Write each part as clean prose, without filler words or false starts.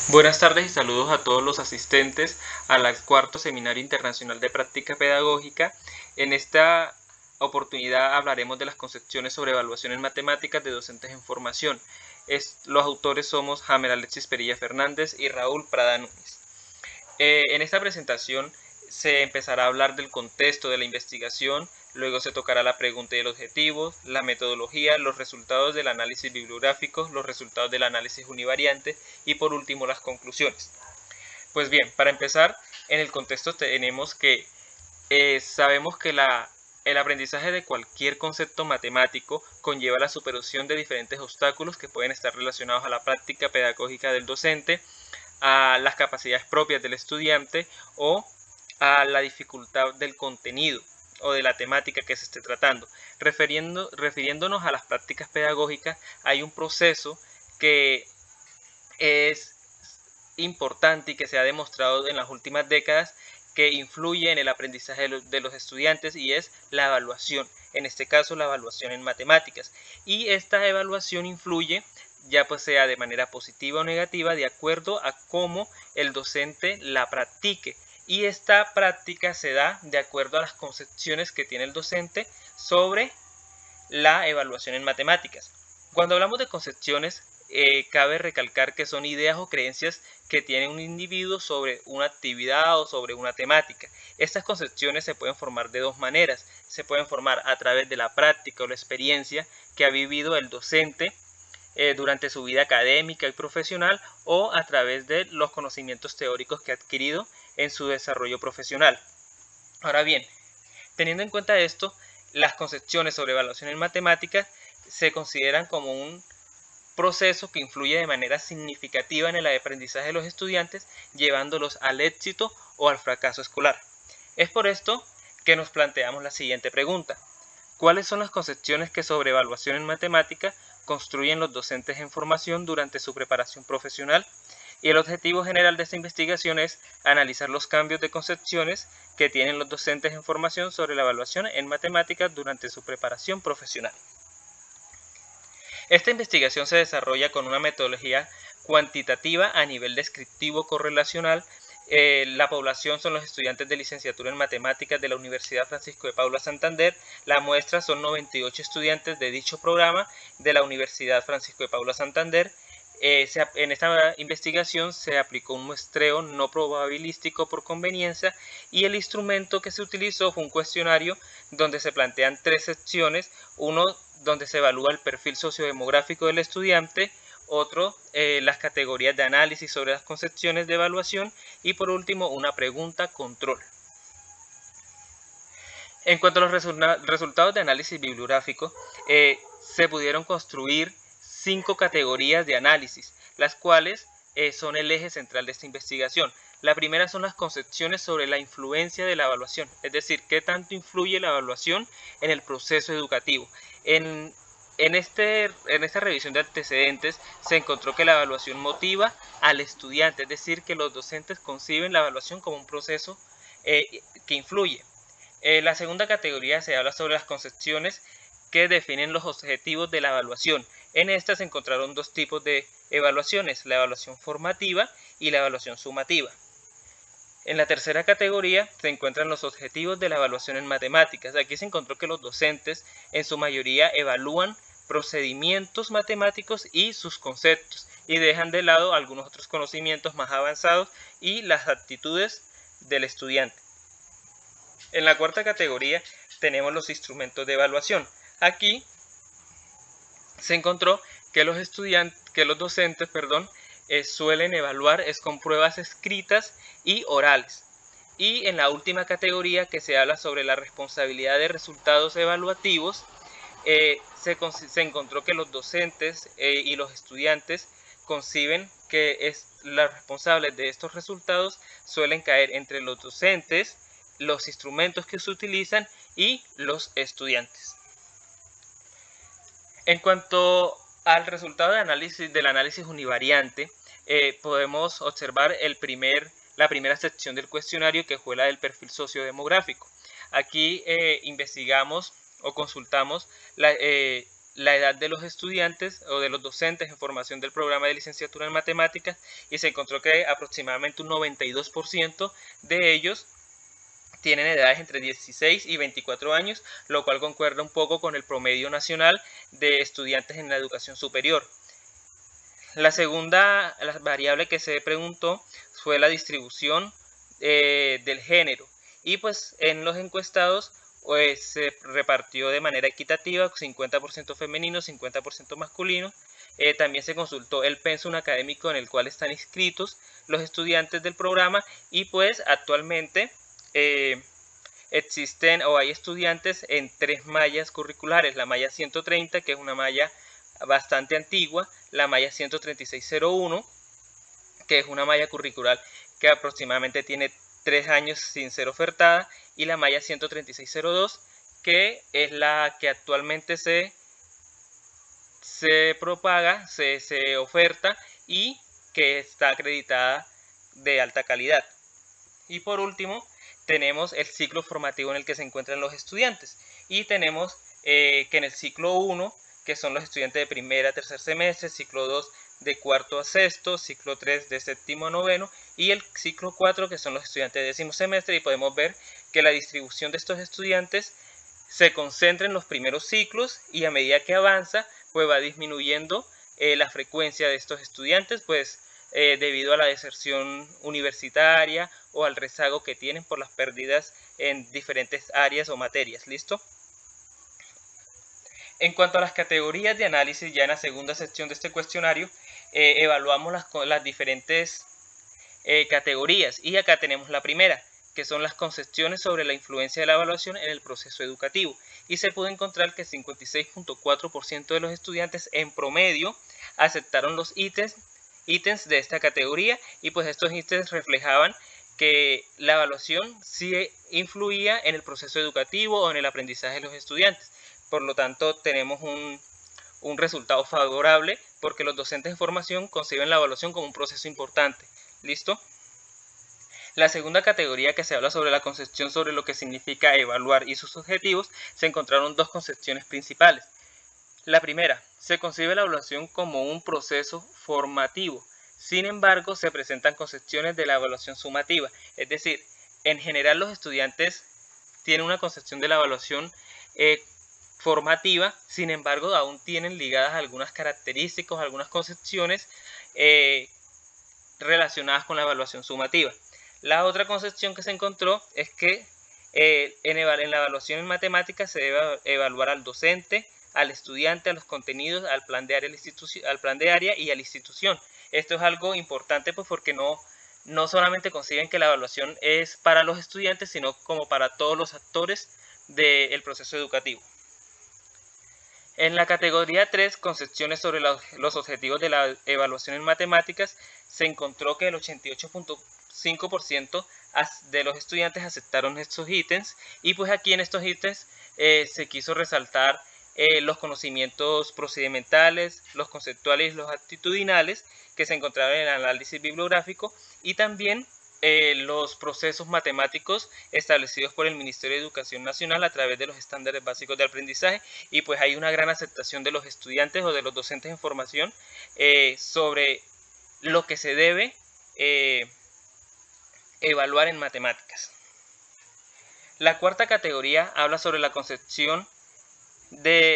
Buenas tardes y saludos a todos los asistentes al cuarto Seminario Internacional de Práctica Pedagógica. En esta oportunidad hablaremos de las concepciones sobre evaluación en matemáticas de docentes en formación. Los autores somos Jamer Alexis Perilla Fernández y Raúl Prada Núñez. En esta presentación se empezará a hablar del contexto de la investigación, luego se tocará la pregunta y el objetivo, la metodología, los resultados del análisis bibliográfico, los resultados del análisis univariante y por último las conclusiones. Pues bien, para empezar, en el contexto tenemos que sabemos que el aprendizaje de cualquier concepto matemático conlleva la superación de diferentes obstáculos que pueden estar relacionados a la práctica pedagógica del docente, a las capacidades propias del estudiante o a la dificultad del contenido o de la temática que se esté tratando. Refiriéndonos a las prácticas pedagógicas, hay un proceso que es importante y que se ha demostrado en las últimas décadas que influye en el aprendizaje de los estudiantes, y es la evaluación, en este caso la evaluación en matemáticas. Y esta evaluación influye, ya pues sea de manera positiva o negativa, de acuerdo a cómo el docente la practique. Y esta práctica se da de acuerdo a las concepciones que tiene el docente sobre la evaluación en matemáticas. Cuando hablamos de concepciones, cabe recalcar que son ideas o creencias que tiene un individuo sobre una actividad o sobre una temática. Estas concepciones se pueden formar de dos maneras. Se pueden formar a través de la práctica o la experiencia que ha vivido el docente durante su vida académica y profesional, o a través de los conocimientos teóricos que ha adquirido en su desarrollo profesional. Ahora bien, teniendo en cuenta esto, las concepciones sobre evaluación en matemáticas se consideran como un proceso que influye de manera significativa en el aprendizaje de los estudiantes, llevándolos al éxito o al fracaso escolar. Es por esto que nos planteamos la siguiente pregunta: ¿cuáles son las concepciones que sobre evaluación en matemáticas construyen los docentes en formación durante su preparación profesional? Y el objetivo general de esta investigación es analizar los cambios de concepciones que tienen los docentes en formación sobre la evaluación en matemáticas durante su preparación profesional. Esta investigación se desarrolla con una metodología cuantitativa a nivel descriptivo correlacional. La población son los estudiantes de licenciatura en matemáticas de la Universidad Francisco de Paula Santander. La muestra son 98 estudiantes de dicho programa de la Universidad Francisco de Paula Santander. En esta investigación se aplicó un muestreo no probabilístico por conveniencia, y el instrumento que se utilizó fue un cuestionario donde se plantean tres secciones: uno donde se evalúa el perfil sociodemográfico del estudiante, otro las categorías de análisis sobre las concepciones de evaluación, y por último una pregunta control. En cuanto a los resultados de análisis bibliográfico, se pudieron construir 5 categorías de análisis, las cuales son el eje central de esta investigación. La primera son las concepciones sobre la influencia de la evaluación, es decir, qué tanto influye la evaluación en el proceso educativo. En esta revisión de antecedentes se encontró que la evaluación motiva al estudiante, es decir, que los docentes conciben la evaluación como un proceso que influye. La segunda categoría se habla sobre las concepciones que definen los objetivos de la evaluación. En esta se encontraron dos tipos de evaluaciones: la evaluación formativa y la evaluación sumativa. En la tercera categoría se encuentran los objetivos de la evaluación en matemáticas. Aquí se encontró que los docentes en su mayoría evalúan procedimientos matemáticos y sus conceptos, y dejan de lado algunos otros conocimientos más avanzados y las actitudes del estudiante. En la cuarta categoría tenemos los instrumentos de evaluación. Aquí se encontró que los docentes suelen evaluar con pruebas escritas y orales. Y en la última categoría, que se habla sobre la responsabilidad de resultados evaluativos, se encontró que los docentes y los estudiantes conciben que los responsables de estos resultados suelen caer entre los docentes, los instrumentos que se utilizan y los estudiantes. En cuanto al resultado del análisis univariante, podemos observar la primera sección del cuestionario, que fue la del perfil sociodemográfico. Aquí investigamos o consultamos la edad de los estudiantes o de los docentes en formación del programa de licenciatura en matemáticas y se encontró que aproximadamente un 92% de ellos tienen edades entre 16 y 24 años, lo cual concuerda un poco con el promedio nacional de estudiantes en la educación superior. La segunda variable que se preguntó fue la distribución del género, y pues en los encuestados pues, se repartió de manera equitativa, 50% femenino, 50% masculino. También se consultó el pensum académico en el cual están inscritos los estudiantes del programa, y pues actualmente existen o hay estudiantes en 3 mallas curriculares: la malla 130, que es una malla bastante antigua; la malla 13601, que es una malla curricular que aproximadamente tiene 3 años sin ser ofertada; y la malla 13602, que es la que actualmente se propaga, se oferta y que está acreditada de alta calidad. Y por último, tenemos el ciclo formativo en el que se encuentran los estudiantes, y tenemos que en el ciclo 1, que son los estudiantes de primera a tercer semestre; ciclo 2 de cuarto a sexto; ciclo 3 de séptimo a noveno; y el ciclo 4, que son los estudiantes de décimo semestre. Y podemos ver que la distribución de estos estudiantes se concentra en los primeros ciclos, y a medida que avanza pues va disminuyendo la frecuencia de estos estudiantes, pues debido a la deserción universitaria o al rezago que tienen por las pérdidas en diferentes áreas o materias. ¿Listo? En cuanto a las categorías de análisis, ya en la segunda sección de este cuestionario evaluamos las diferentes categorías, y acá tenemos la primera, que son las concepciones sobre la influencia de la evaluación en el proceso educativo, y se pudo encontrar que 56.4% de los estudiantes en promedio aceptaron los ítems de esta categoría, y pues estos ítems reflejaban que la evaluación sí influía en el proceso educativo o en el aprendizaje de los estudiantes. Por lo tanto, tenemos un resultado favorable, porque los docentes de formación conciben la evaluación como un proceso importante. ¿Listo? La segunda categoría, que se habla sobre la concepción sobre lo que significa evaluar y sus objetivos, se encontraron dos concepciones principales. La primera, se concibe la evaluación como un proceso formativo. Sin embargo, se presentan concepciones de la evaluación sumativa, es decir, en general los estudiantes tienen una concepción de la evaluación formativa; sin embargo, aún tienen ligadas algunas características, algunas concepciones relacionadas con la evaluación sumativa. La otra concepción que se encontró es que en la evaluación en matemáticas se debe evaluar al docente, al estudiante, a los contenidos, al plan de área y a la institución. Esto es algo importante, pues porque no solamente conciben que la evaluación es para los estudiantes, sino como para todos los actores del proceso educativo. En la categoría 3, concepciones sobre los objetivos de la evaluación en matemáticas, se encontró que el 88.5% de los estudiantes aceptaron estos ítems, y pues aquí en estos ítems se quiso resaltar los conocimientos procedimentales, los conceptuales y los actitudinales que se encontraron en el análisis bibliográfico, y también los procesos matemáticos establecidos por el Ministerio de Educación Nacional a través de los estándares básicos de aprendizaje. Y pues hay una gran aceptación de los estudiantes o de los docentes en formación sobre lo que se debe evaluar en matemáticas. La cuarta categoría habla sobre la concepción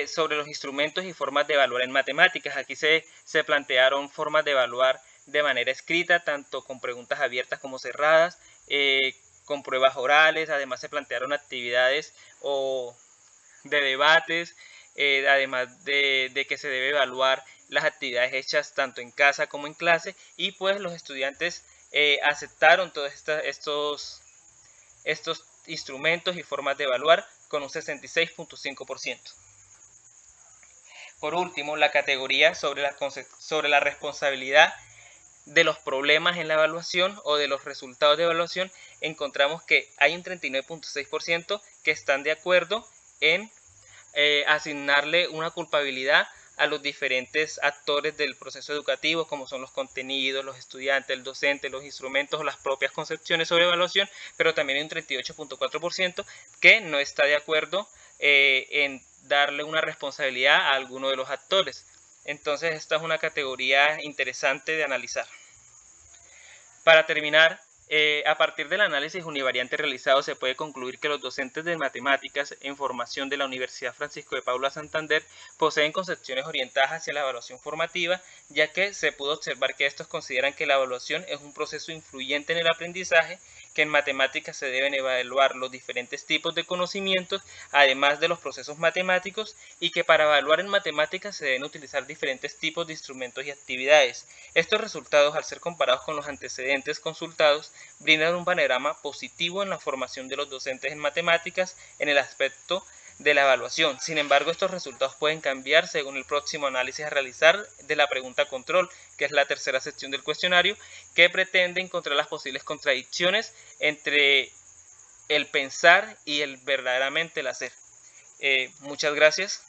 sobre los instrumentos y formas de evaluar en matemáticas. Aquí se plantearon formas de evaluar de manera escrita, tanto con preguntas abiertas como cerradas, con pruebas orales. Además se plantearon actividades de debates, además de que se debe evaluar las actividades hechas tanto en casa como en clase, y pues los estudiantes aceptaron todos estos instrumentos y formas de evaluar con un 66.5%. Por último, la categoría sobre la responsabilidad de los problemas en la evaluación o de los resultados de evaluación, encontramos que hay un 39.6% que están de acuerdo en asignarle una culpabilidad a los diferentes actores del proceso educativo, como son los contenidos, los estudiantes, el docente, los instrumentos o las propias concepciones sobre evaluación, pero también hay un 38.4% que no está de acuerdo en darle una responsabilidad a alguno de los actores. Entonces esta es una categoría interesante de analizar. Para terminar, a partir del análisis univariante realizado se puede concluir que los docentes de matemáticas en formación de la Universidad Francisco de Paula Santander poseen concepciones orientadas hacia la evaluación formativa, ya que se pudo observar que estos consideran que la evaluación es un proceso influyente en el aprendizaje, que en matemáticas se deben evaluar los diferentes tipos de conocimientos, además de los procesos matemáticos, y que para evaluar en matemáticas se deben utilizar diferentes tipos de instrumentos y actividades. Estos resultados, al ser comparados con los antecedentes consultados, brindan un panorama positivo en la formación de los docentes en matemáticas en el aspecto de la evaluación. Sin embargo, estos resultados pueden cambiar según el próximo análisis a realizar de la pregunta control, que es la tercera sección del cuestionario, que pretende encontrar las posibles contradicciones entre el pensar y el verdaderamente el hacer. Muchas gracias.